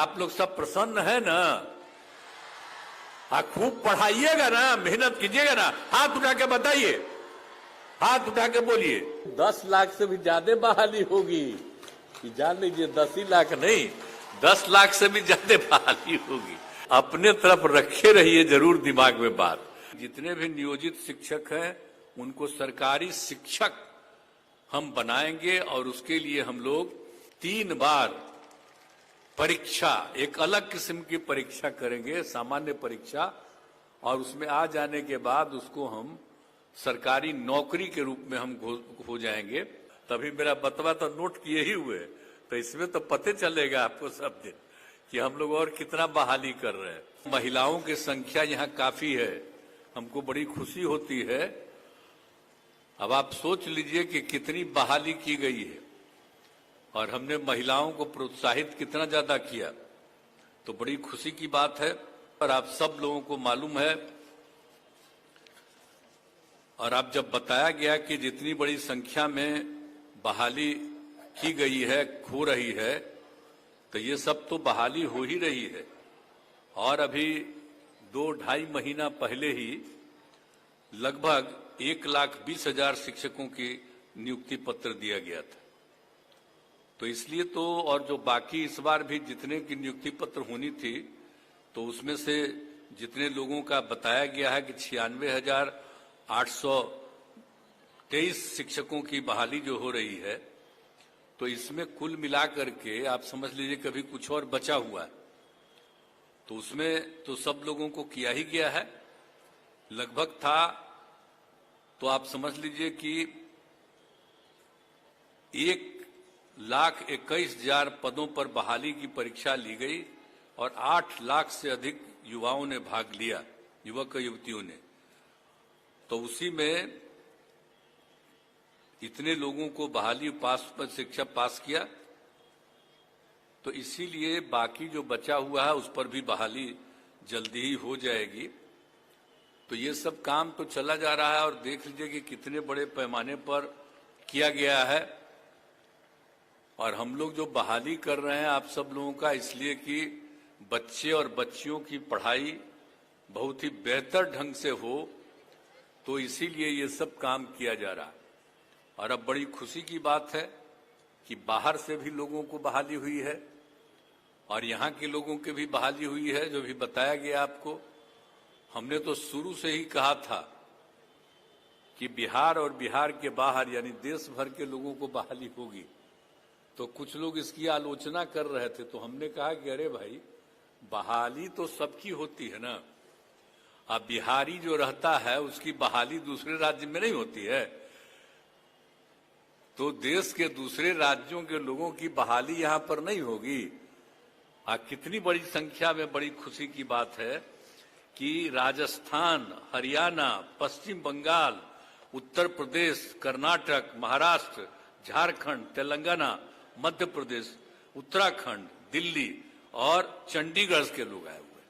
आप लोग सब प्रसन्न है ना? हाँ, खूब पढ़ाइएगा ना, मेहनत कीजिएगा ना। हाथ उठा के बताइए, हाथ उठा के बोलिए। 10 लाख से भी ज्यादा बहाली होगी, जान लीजिए। 10 ही लाख नहीं, 10 लाख से भी ज्यादा बहाली होगी। अपने तरफ रखे रहिए जरूर दिमाग में बात। जितने भी नियोजित शिक्षक हैं उनको सरकारी शिक्षक हम बनाएंगे और उसके लिए हम लोग 3 बार परीक्षा, एक अलग किस्म की परीक्षा करेंगे, सामान्य परीक्षा, और उसमें आ जाने के बाद उसको हम सरकारी नौकरी के रूप में हम हो जाएंगे। तभी मेरा बतवा तो नोट किए ही हुए, तो इसमें तो पते चलेगा आपको सब दिन कि हम लोग और कितना बहाली कर रहे हैं। महिलाओं की संख्या यहाँ काफी है, हमको बड़ी खुशी होती है। अब आप सोच लीजिए कि कितनी बहाली की गई है और हमने महिलाओं को प्रोत्साहित कितना ज्यादा किया, तो बड़ी खुशी की बात है। और आप सब लोगों को मालूम है, और आप जब बताया गया कि जितनी बड़ी संख्या में बहाली की गई है, हो रही है, तो ये सब तो बहाली हो ही रही है। और अभी 2-2.5 महीना पहले ही लगभग 1,20,000 शिक्षकों की नियुक्ति पत्र दिया गया था। तो इसलिए तो, और जो बाकी इस बार भी जितने की नियुक्ति पत्र होनी थी, तो उसमें से जितने लोगों का बताया गया है कि 96,823 शिक्षकों की बहाली जो हो रही है, तो इसमें कुल मिलाकर के आप समझ लीजिए कभी कुछ और बचा हुआ है, तो उसमें तो सब लोगों को किया ही गया है। लगभग था, तो आप समझ लीजिए कि 1,21,000 पदों पर बहाली की परीक्षा ली गई और 8 लाख से अधिक युवाओं ने भाग लिया, युवक युवतियों ने। तो उसी में इतने लोगों को बहाली पर शिक्षा पास किया, तो इसीलिए बाकी जो बचा हुआ है उस पर भी बहाली जल्दी ही हो जाएगी। तो ये सब काम तो चला जा रहा है और देख लीजिए कि कितने बड़े पैमाने पर किया गया है। और हम लोग जो बहाली कर रहे हैं आप सब लोगों का, इसलिए कि बच्चे और बच्चियों की पढ़ाई बहुत ही बेहतर ढंग से हो, तो इसीलिए ये सब काम किया जा रहा है। और अब बड़ी खुशी की बात है कि बाहर से भी लोगों को बहाली हुई है और यहाँ के लोगों की भी बहाली हुई है, जो भी बताया गया आपको। हमने तो शुरू से ही कहा था कि बिहार और बिहार के बाहर यानी देश भर के लोगों को बहाली होगी। तो कुछ लोग इसकी आलोचना कर रहे थे, तो हमने कहा कि अरे भाई, बहाली तो सबकी होती है ना। अब बिहारी जो रहता है उसकी बहाली दूसरे राज्य में नहीं होती है, तो देश के दूसरे राज्यों के लोगों की बहाली यहाँ पर नहीं होगी। कितनी बड़ी संख्या में बड़ी खुशी की बात है कि राजस्थान, हरियाणा, पश्चिम बंगाल, उत्तर प्रदेश, कर्नाटक, महाराष्ट्र, झारखंड, तेलंगाना, मध्य प्रदेश, उत्तराखंड, दिल्ली और चंडीगढ़ के लोग आए हुए।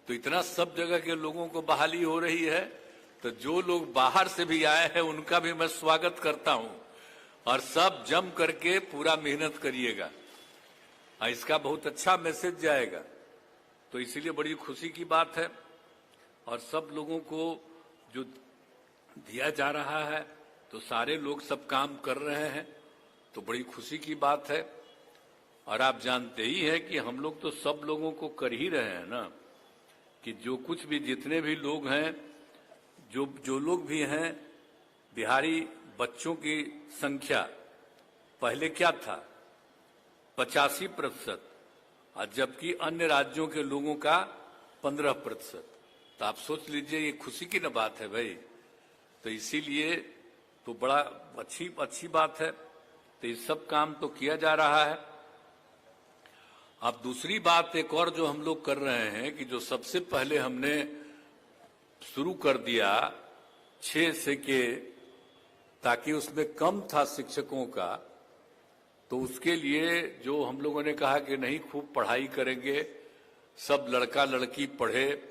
तो इतना सब जगह के लोगों को बहाली हो रही है। तो जो लोग बाहर से भी आए हैं उनका भी मैं स्वागत करता हूं, और सब जम करके पूरा मेहनत करिएगा, इसका बहुत अच्छा मैसेज जाएगा। तो इसीलिए बड़ी खुशी की बात है। और सब लोगों को जो दिया जा रहा है, तो सारे लोग सब काम कर रहे हैं, तो बड़ी खुशी की बात है। और आप जानते ही हैं कि हम लोग तो सब लोगों को कर ही रहे हैं ना, कि जो कुछ भी जितने भी लोग हैं, जो लोग भी हैं, बिहारी बच्चों की संख्या पहले क्या था 85%, और जबकि अन्य राज्यों के लोगों का 15%। तो आप सोच लीजिए, ये खुशी की न बात है भाई। तो इसीलिए तो बड़ा अच्छी बात है। तो ये सब काम तो किया जा रहा है। अब दूसरी बात एक और जो हम लोग कर रहे हैं कि जो सबसे पहले हमने शुरू कर दिया 6 से के, ताकि उसमें कम था शिक्षकों का, तो उसके लिए जो हम लोगों ने कहा कि नहीं, खूब पढ़ाई करेंगे, सब लड़का लड़की पढ़े,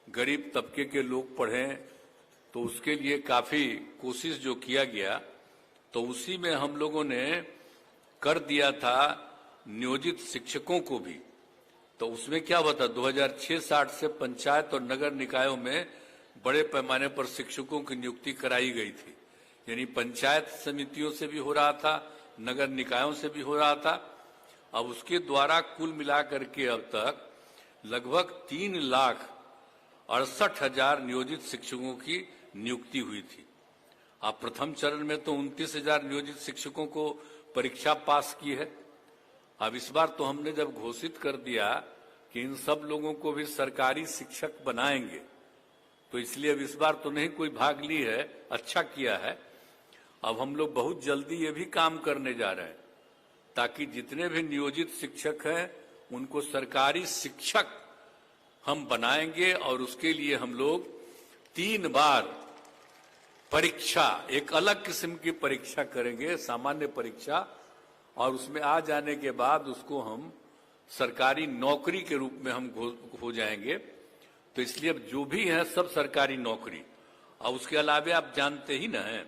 गरीब तबके के लोग पढ़ें, तो उसके लिए काफी कोशिश जो किया गया, तो उसी में हम लोगों ने कर दिया था नियोजित शिक्षकों को भी, तो उसमें क्या हुआ था 2006-07 से पंचायत और नगर निकायों में बड़े पैमाने पर शिक्षकों की नियुक्ति कराई गई थी। यानी पंचायत समितियों से भी हो रहा था, नगर निकायों से भी हो रहा था। अब उसके द्वारा कुल मिलाकर के अब तक लगभग 3,68,000 नियोजित शिक्षकों की नियुक्ति हुई थी। अब प्रथम चरण में तो 29,000 नियोजित शिक्षकों को परीक्षा पास की है। अब इस बार तो हमने जब घोषित कर दिया कि इन सब लोगों को भी सरकारी शिक्षक बनाएंगे, तो इसलिए अब इस बार तो नहीं कोई भाग ली है, अच्छा किया है। अब हम लोग बहुत जल्दी ये भी काम करने जा रहे हैं ताकि जितने भी नियोजित शिक्षक हैं उनको सरकारी शिक्षक हम बनाएंगे और उसके लिए हम लोग 3 बार परीक्षा, एक अलग किस्म की परीक्षा करेंगे, सामान्य परीक्षा, और उसमें आ जाने के बाद उसको हम सरकारी नौकरी के रूप में हम हो जाएंगे। तो इसलिए अब जो भी है सब सरकारी नौकरी। और उसके अलावा आप जानते ही ना हैं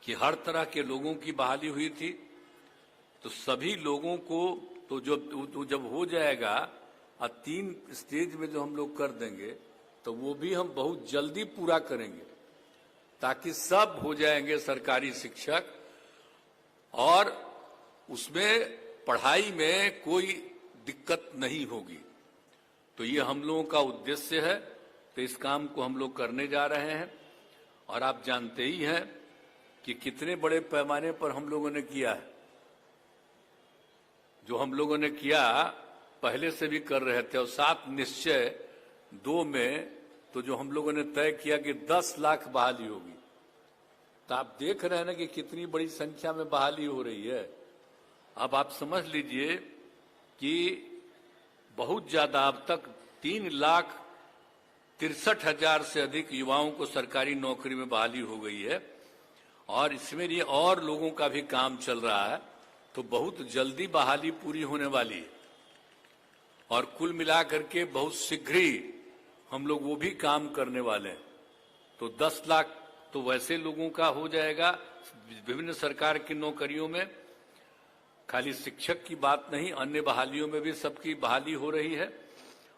कि हर तरह के लोगों की बहाली हुई थी, तो सभी लोगों को तो जब हो जाएगा और 3 स्टेज में जो हम लोग कर देंगे तो वो भी हम बहुत जल्दी पूरा करेंगे ताकि सब हो जाएंगे सरकारी शिक्षक और उसमें पढ़ाई में कोई दिक्कत नहीं होगी। तो ये हम लोगों का उद्देश्य है। तो इस काम को हम लोग करने जा रहे हैं और आप जानते ही हैं कि कितने बड़े पैमाने पर हम लोगों ने किया है। जो हम लोगों ने किया पहले से भी कर रहे थे, और 7 निश्चय 2 में तो जो हम लोगों ने तय किया कि 10 लाख बहाली होगी। तो आप देख रहे हैं ना कि कितनी बड़ी संख्या में बहाली हो रही है। अब आप समझ लीजिए कि बहुत ज्यादा, अब तक 3,63,000 से अधिक युवाओं को सरकारी नौकरी में बहाली हो गई है और इसमें ये और लोगों का भी काम चल रहा है। तो बहुत जल्दी बहाली पूरी होने वाली है और कुल मिलाकर के बहुत शीघ्र ही हम लोग वो भी काम करने वाले हैं। तो 10 लाख तो वैसे लोगों का हो जाएगा विभिन्न सरकार की नौकरियों में। खाली शिक्षक की बात नहीं, अन्य बहालियों में भी सबकी बहाली हो रही है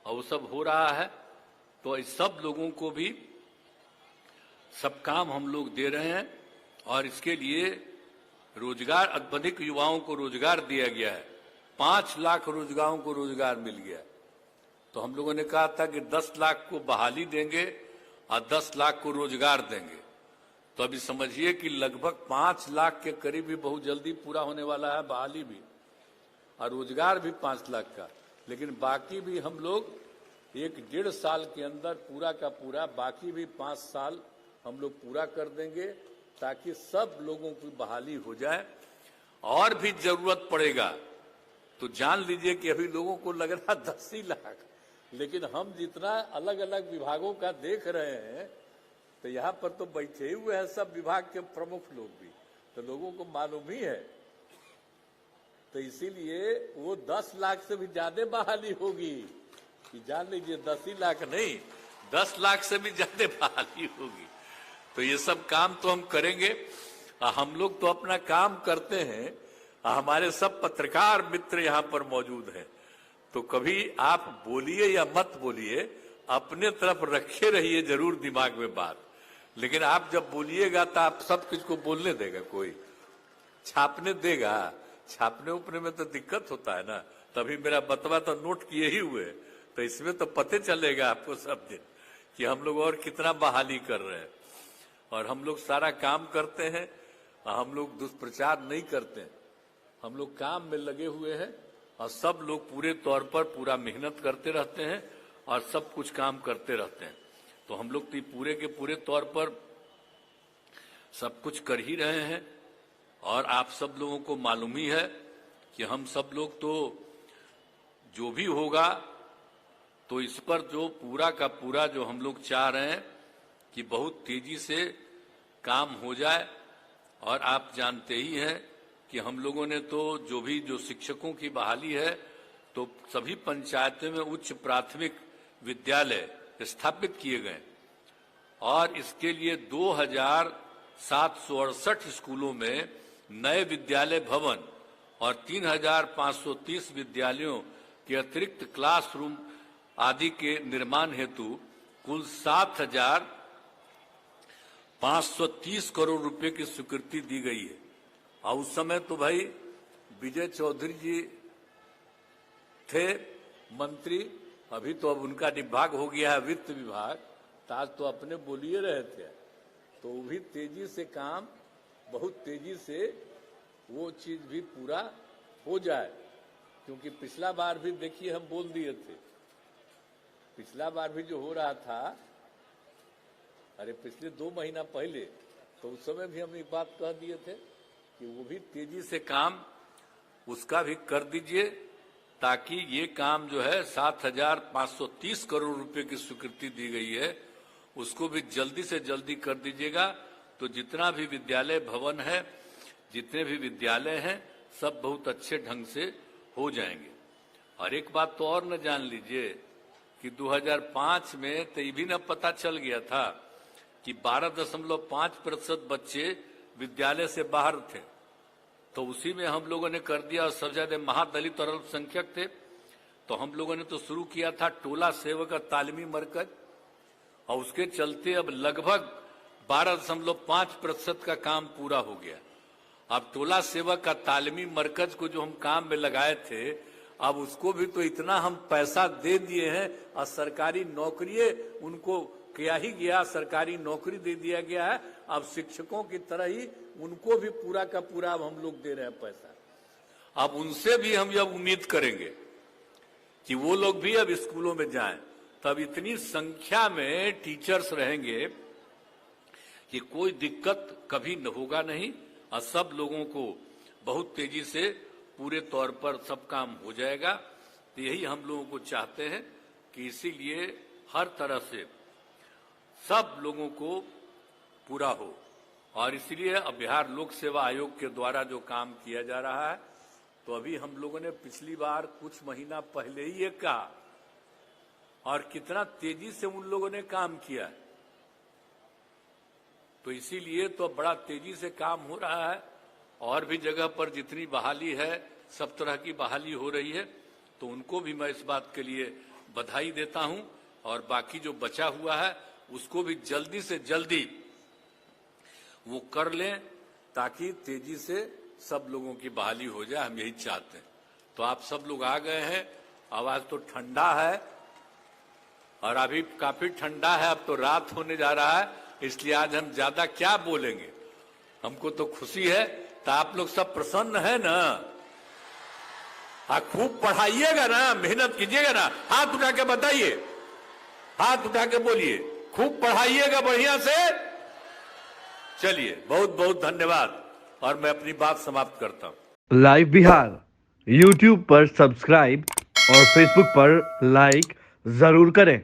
और वो सब हो रहा है। तो इस सब लोगों को भी सब काम हम लोग दे रहे हैं और इसके लिए रोजगार, अधिक युवाओं को रोजगार दिया गया है। 5 लाख रोजगारों को रोजगार मिल गया। तो हम लोगों ने कहा था कि 10 लाख को बहाली देंगे और 10 लाख को रोजगार देंगे। तो अभी समझिए कि लगभग 5 लाख के करीब भी बहुत जल्दी पूरा होने वाला है, बहाली भी और रोजगार भी 5 लाख का। लेकिन बाकी भी हम लोग 1-1.5 साल के अंदर पूरा का पूरा, बाकी भी 5 साल हम लोग पूरा कर देंगे ताकि सब लोगों की बहाली हो जाए। और भी जरूरत पड़ेगा तो जान लीजिए कि अभी लोगों को लग रहा 10 ही लाख, लेकिन हम जितना अलग अलग विभागों का देख रहे हैं तो यहाँ पर तो बैठे हुए हैं सब विभाग के प्रमुख लोग भी, तो लोगों को मालूम ही है। तो इसीलिए वो 10 लाख से भी ज्यादा बहाली होगी कि जान लीजिए 10 ही लाख नहीं, 10 लाख से भी ज्यादा बहाली होगी। तो ये सब काम तो हम करेंगे। हम लोग तो अपना काम करते हैं, हमारे सब पत्रकार मित्र यहाँ पर मौजूद हैं। तो कभी आप बोलिए या मत बोलिए, अपने तरफ रखे रहिए जरूर दिमाग में बात, लेकिन आप जब बोलिएगा तो आप सब कुछ को बोलने देगा, कोई छापने देगा? छापने उपने में तो दिक्कत होता है ना। तभी मेरा बतवा तो नोट किए ही हुए, तो इसमें तो पते चलेगा आपको सब दिन कि हम लोग और कितना बहाली कर रहे हैं। और हम लोग सारा काम करते हैं, हम लोग दुष्प्रचार नहीं करते हैं, हम लोग काम में लगे हुए हैं और सब लोग पूरे तौर पर पूरा मेहनत करते रहते हैं और सब कुछ काम करते रहते हैं। तो हम लोग तो पूरे के पूरे तौर पर सब कुछ कर ही रहे हैं। और आप सब लोगों को मालूम ही है कि हम सब लोग तो जो भी होगा तो इस पर जो पूरा का पूरा जो हम लोग चाह रहे हैं कि बहुत तेजी से काम हो जाए। और आप जानते ही हैं कि हम लोगों ने तो जो शिक्षकों की बहाली है तो सभी पंचायतों में उच्च प्राथमिक विद्यालय स्थापित किए गए और इसके लिए 2768 स्कूलों में नए विद्यालय भवन और 3,530 विद्यालयों के अतिरिक्त क्लासरूम आदि के निर्माण हेतु कुल 7,530 करोड़ रुपए की स्वीकृति दी गई है। और उस समय तो भाई विजय चौधरी जी थे मंत्री, अभी तो अब उनका विभाग हो गया है वित्त विभाग, तो आज तो अपने बोलिए रहे थे। तो वो भी तेजी से काम, बहुत तेजी से वो चीज भी पूरा हो जाए, क्योंकि पिछला बार भी देखिए हम बोल दिए थे, पिछला बार भी जो हो रहा था, अरे पिछले 2 महीना पहले, तो उस समय भी हम एक बात कह दिए थे कि वो भी तेजी से काम उसका भी कर दीजिए, ताकि ये काम जो है 7,530 करोड़ रुपए की स्वीकृति दी गई है, उसको भी जल्दी से जल्दी कर दीजिएगा। तो जितना भी विद्यालय भवन है, जितने भी विद्यालय हैं, सब बहुत अच्छे ढंग से हो जाएंगे। और एक बात तो और न जान लीजिए कि 2005 में तो ये भी न पता चल गया था कि 12.5% बच्चे विद्यालय से बाहर थे, तो उसी में हम लोगों ने कर दिया। और सबसे ज्यादा महादलित और अल्पसंख्यक थे, तो हम लोगों ने तो शुरू किया था टोला सेवक तालीमी मरकज, और उसके चलते अब लगभग 12.5% का काम पूरा हो गया। अब टोला सेवक का तालीमी मरकज को जो हम काम में लगाए थे, अब उसको भी तो इतना हम पैसा दे दिए हैं, और सरकारी नौकरी उनको किया ही गया, सरकारी नौकरी दे दिया गया है। अब शिक्षकों की तरह ही उनको भी पूरा का पूरा अब हम लोग दे रहे हैं पैसा। अब उनसे भी हम जब उम्मीद करेंगे कि वो लोग भी अब स्कूलों में जाएं, तब इतनी संख्या में टीचर्स रहेंगे कि कोई दिक्कत कभी न होगा नहीं, और सब लोगों को बहुत तेजी से पूरे तौर पर सब काम हो जाएगा। तो यही हम लोगों को चाहते हैं कि इसीलिए हर तरह से सब लोगों को पूरा हो। और इसलिए अब बिहार लोक सेवा आयोग के द्वारा जो काम किया जा रहा है, तो अभी हम लोगों ने पिछली बार कुछ महीना पहले ही ये कहा, और कितना तेजी से उन लोगों ने काम किया, तो इसीलिए तो बड़ा तेजी से काम हो रहा है। और भी जगह पर जितनी बहाली है, सब तरह की बहाली हो रही है, तो उनको भी मैं इस बात के लिए बधाई देता हूं। और बाकी जो बचा हुआ है उसको भी जल्दी से जल्दी वो कर लें, ताकि तेजी से सब लोगों की बहाली हो जाए, हम यही चाहते हैं। तो आप सब लोग आ गए हैं, आवाज तो ठंडा है, और अभी काफी ठंडा है, अब तो रात होने जा रहा है, इसलिए आज हम ज्यादा क्या बोलेंगे। हमको तो खुशी है, तो आप लोग सब प्रसन्न है ना? हाँ, खूब पढ़ाइएगा ना, मेहनत कीजिएगा ना। हाथ उठा के बताइए, हाथ उठा के बोलिए, खूब पढ़ाइएगा बढ़िया से। चलिए, बहुत बहुत धन्यवाद, और मैं अपनी बात समाप्त करता हूं। लाइव बिहार यूट्यूब पर सब्सक्राइब और फेसबुक पर लाइक जरूर करें।